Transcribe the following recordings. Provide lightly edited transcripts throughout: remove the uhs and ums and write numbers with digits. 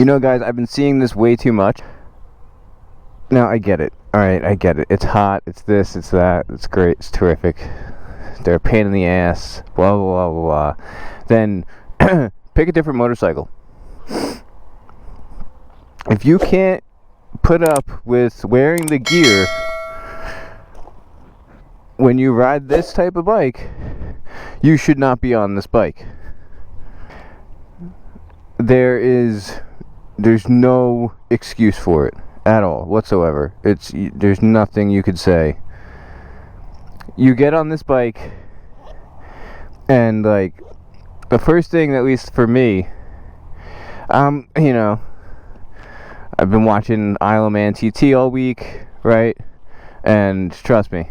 know, guys, I've been seeing this way too much. Now, I get it. Alright, I get it. It's hot, it's this, it's that, it's great, it's terrific. They're a pain in the ass, blah, blah, blah, blah. Then, pick a different motorcycle. If you can't put up with wearing the gear when you ride this type of bike, you should not be on this bike. There's no excuse for it at all whatsoever. There's nothing you could say. You get on this bike and, like, the first thing, at least for me, you know, I've been watching Isle of Man TT all week, right? And trust me,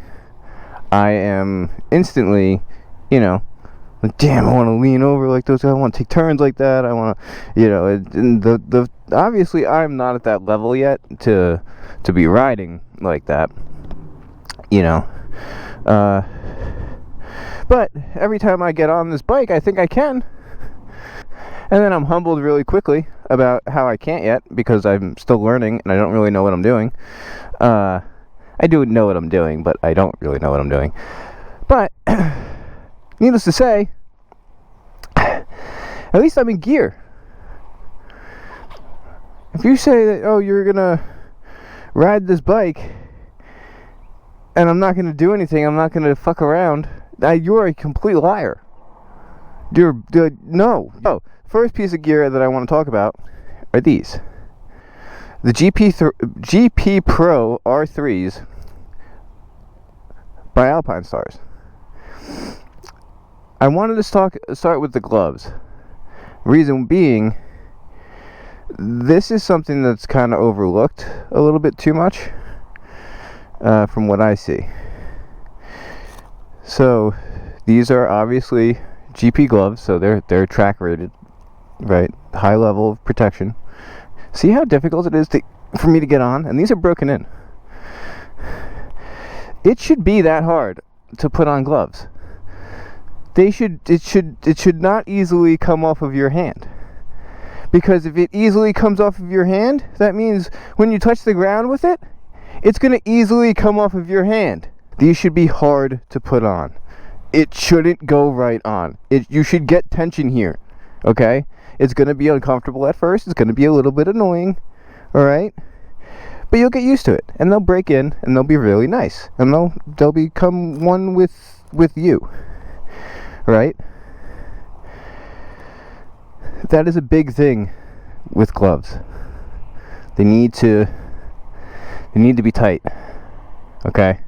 I am instantly, you know, like, damn, I want to lean over like those guys. I want to take turns like that. I want to, you know, and obviously I'm not at that level yet to be riding like that, you know. But every time I get on this bike, I think I can. And then I'm humbled really quickly about how I can't yet, because I'm still learning and I don't really know what I'm doing. I do know what I'm doing, but I don't really know what I'm doing. But needless to say, at least I'm in gear. If you say that, oh, you're gonna ride this bike and I'm not gonna do anything, I'm not gonna fuck around, you're a complete liar. No. First piece of gear that I want to talk about are these. The GP Pro R3s by Alpinestars. I wanted to start with the gloves. Reason being, this is something that's kind of overlooked a little bit too much, from what I see. So these are obviously GP gloves, so they're track rated, right? High level of protection. See how difficult it is for me to get on? And these are broken in. It should be that hard to put on gloves. It should not easily come off of your hand. Because if it easily comes off of your hand, that means when you touch the ground with it, it's going to easily come off of your hand. These should be hard to put on. It shouldn't go right on. You should get tension here, okay? It's going to be uncomfortable at first. It's going to be a little bit annoying, all right? But you'll get used to it, and they'll break in, and they'll be really nice, and they'll become one with you, right? That is a big thing with gloves. They need to be tight, okay?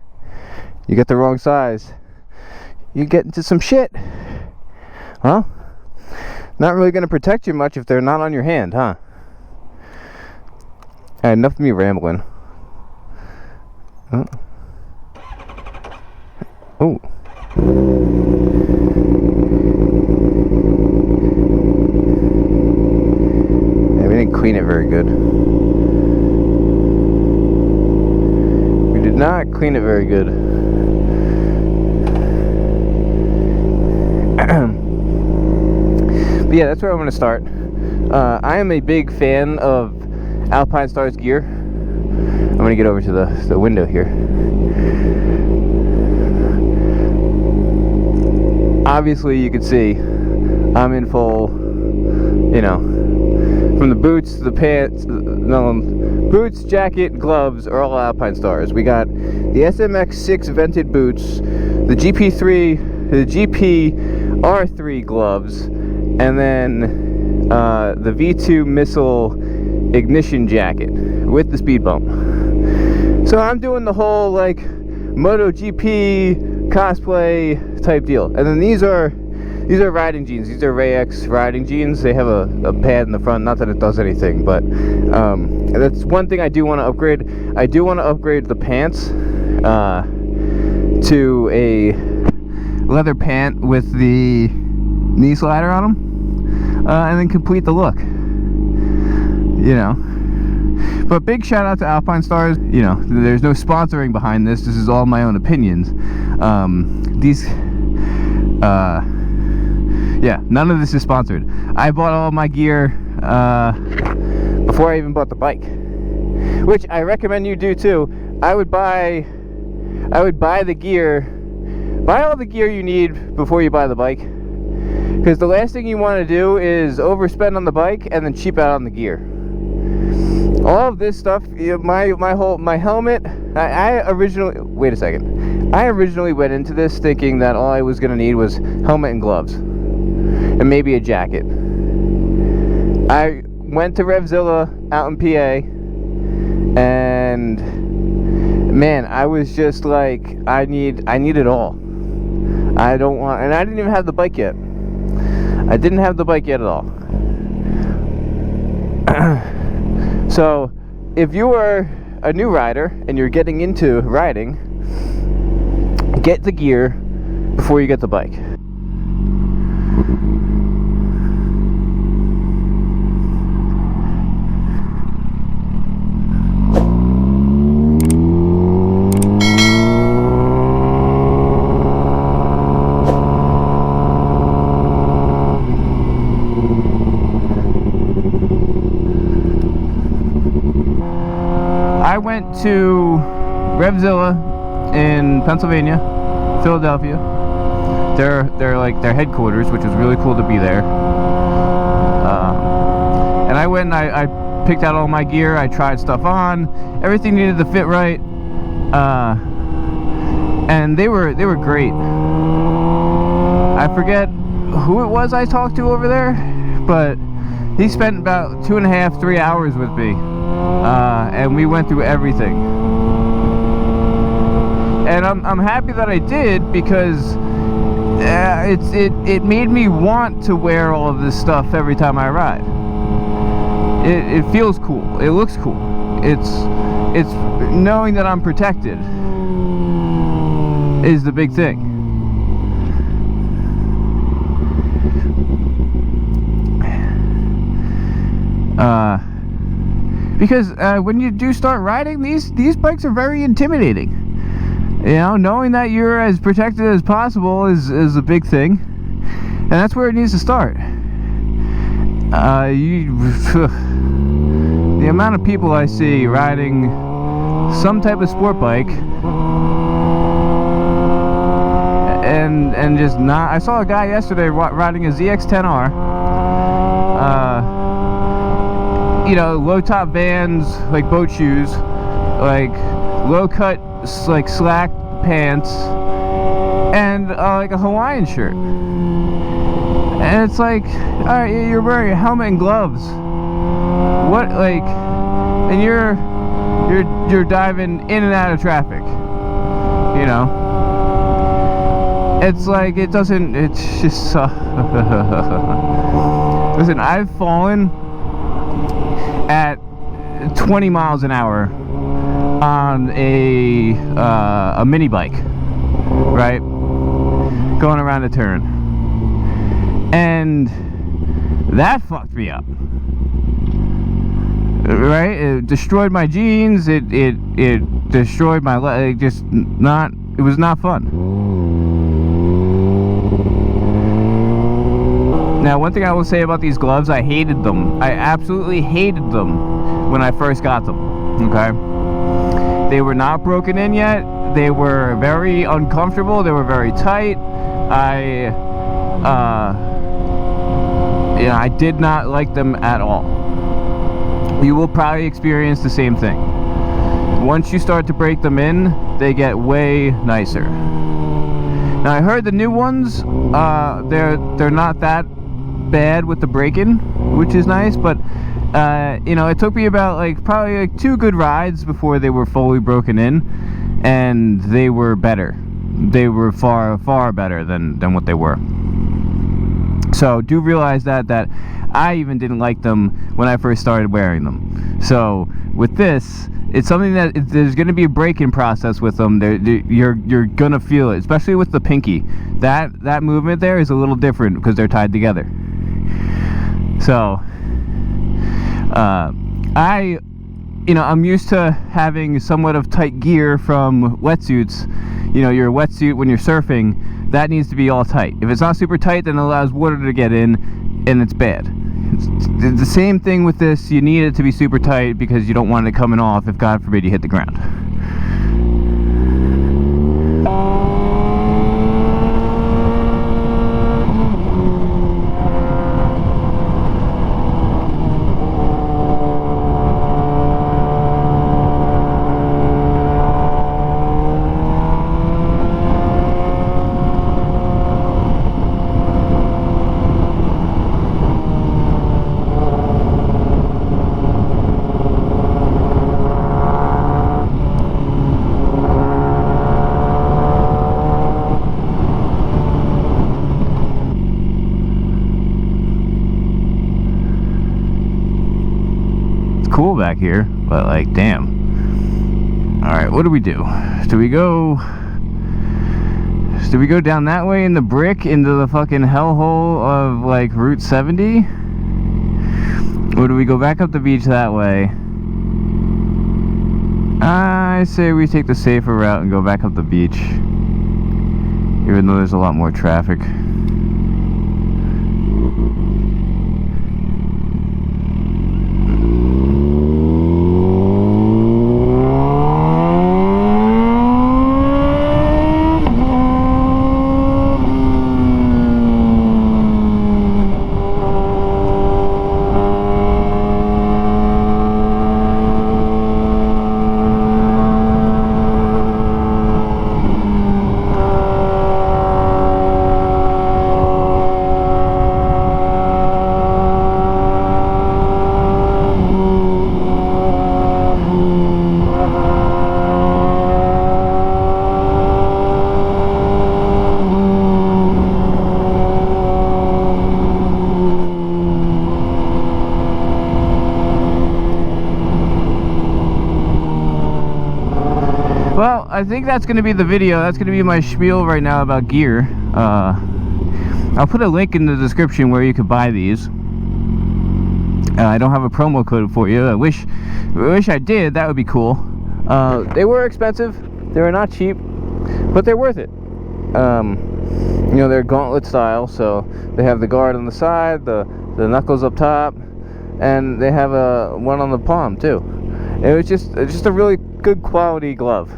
You get the wrong size, you get into some shit. Well, not really going to protect you much if they're not on your hand, huh? Alright, enough of me rambling. Oh. Yeah, we didn't clean it very good. We did not clean it very good. But yeah, that's where I'm going to start. I am a big fan of Alpinestars gear. I'm going to get over to the window here. Obviously, you can see I'm in full, you know, from the boots, the pants, boots, jacket, gloves are all Alpinestars. We got the SMX6 vented boots, the GP-R3 gloves, and then the V2 missile ignition jacket with the speed bump. So I'm doing the whole like MotoGP cosplay type deal. And then these are riding jeans. These are Ray X riding jeans. They have a pad in the front. Not that it does anything, but that's one thing I do want to upgrade. I do want to upgrade the pants to a leather pant with the knee slider on them, and then complete the look. You know. But big shout out to Alpinestars. You know, there's no sponsoring behind this. This is all my own opinions. Yeah, none of this is sponsored. I bought all my gear before I even bought the bike, which I recommend you do too. I would buy the gear, buy all the gear you need before you buy the bike, because the last thing you want to do is overspend on the bike and then cheap out on the gear. All of this stuff, my helmet, I originally went into this thinking that all I was going to need was helmet and gloves and maybe a jacket. I went to Revzilla out in PA, and man, I was just like, I need it all. I don't want, and I didn't even have the bike yet. I didn't have the bike yet at all. So, if you are a new rider and you're getting into riding, get the gear before you get the bike. I went to Revzilla in Pennsylvania, Philadelphia. They're like their headquarters, which was really cool to be there. And I went and I picked out all my gear. I tried stuff on. Everything needed to fit right. And they were great. I forget who it was I talked to over there, but he spent about 2.5, 3 hours with me. And we went through everything, and I'm happy that I did, because it made me want to wear all of this stuff every time I ride. It feels cool. It looks cool. It's knowing that I'm protected is the big thing. Because when you do start riding, these bikes are very intimidating. You know, knowing that you're as protected as possible is a big thing, and that's where it needs to start. The amount of people I see riding some type of sport bike and just not. I saw a guy yesterday riding a ZX-10R. You know, low top Vans, like boat shoes, like low cut, like slack pants, and like a Hawaiian shirt. And it's like, all right, you're wearing a helmet and gloves. What, like, and you're diving in and out of traffic. You know, it's like it's just. Listen, I've fallen at 20 miles an hour on a mini bike, right, going around a turn, and that fucked me up, right? It destroyed my jeans. It destroyed my leg. It was not fun. Now, one thing I will say about these gloves, I hated them. I absolutely hated them when I first got them, okay? They were not broken in yet. They were very uncomfortable. They were very tight. I did not like them at all. You will probably experience the same thing. Once you start to break them in, they get way nicer. Now, I heard the new ones, they're not that bad with the break-in, which is nice, but you know, it took me about probably 2 good rides before they were fully broken in, and they were better. They were far better than what they were. So do realize that I even didn't like them when I first started wearing them. So with this, it's something that there's going to be a break-in process with them. You're gonna feel it, especially with the pinky. That movement there is a little different because they're tied together. So I'm used to having somewhat of tight gear from wetsuits. You know, your wetsuit when you're surfing, that needs to be all tight. If it's not super tight, then it allows water to get in, and it's bad. the same thing with this. You need it to be super tight because you don't want it coming off if, God forbid, you hit the ground. Cool back here, but like, damn. All right, what do we do? Do we go down that way in the brick into the fucking hellhole of like Route 70, or do we go back up the beach that way? I say we take the safer route and go back up the beach, even though there's a lot more traffic. Well, I think that's going to be the video. That's going to be my spiel right now about gear. I'll put a link in the description where you could buy these. I don't have a promo code for you. I wish I did. That would be cool. They were expensive. They were not cheap, but they're worth it. You know, they're gauntlet style, so they have the guard on the side, the knuckles up top, and they have one on the palm too. It was just a really good quality glove.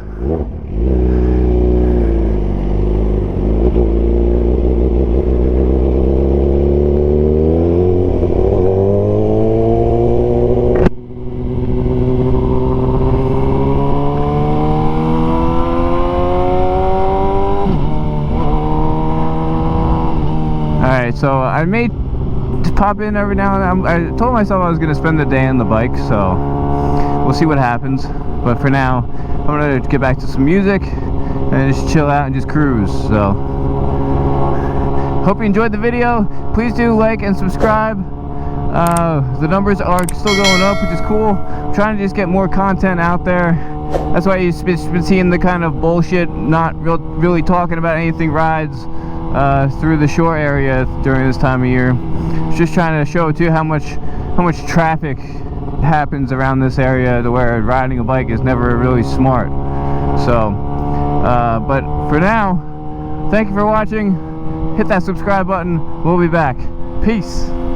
Alright, so I may pop in every now and then. I told myself I was going to spend the day on the bike, so we'll see what happens. But for now, I'm going to get back to some music and just chill out and just cruise. So, hope you enjoyed the video. Please do like and subscribe. The numbers are still going up, which is cool. I'm trying to just get more content out there. That's why you've been seeing the kind of bullshit, not really talking about anything rides through the shore area during this time of year. Just trying to show to you how much traffic happens around this area, to where riding a bike is never really smart. So but for now, thank you for watching. Hit that subscribe button. We'll be back. Peace.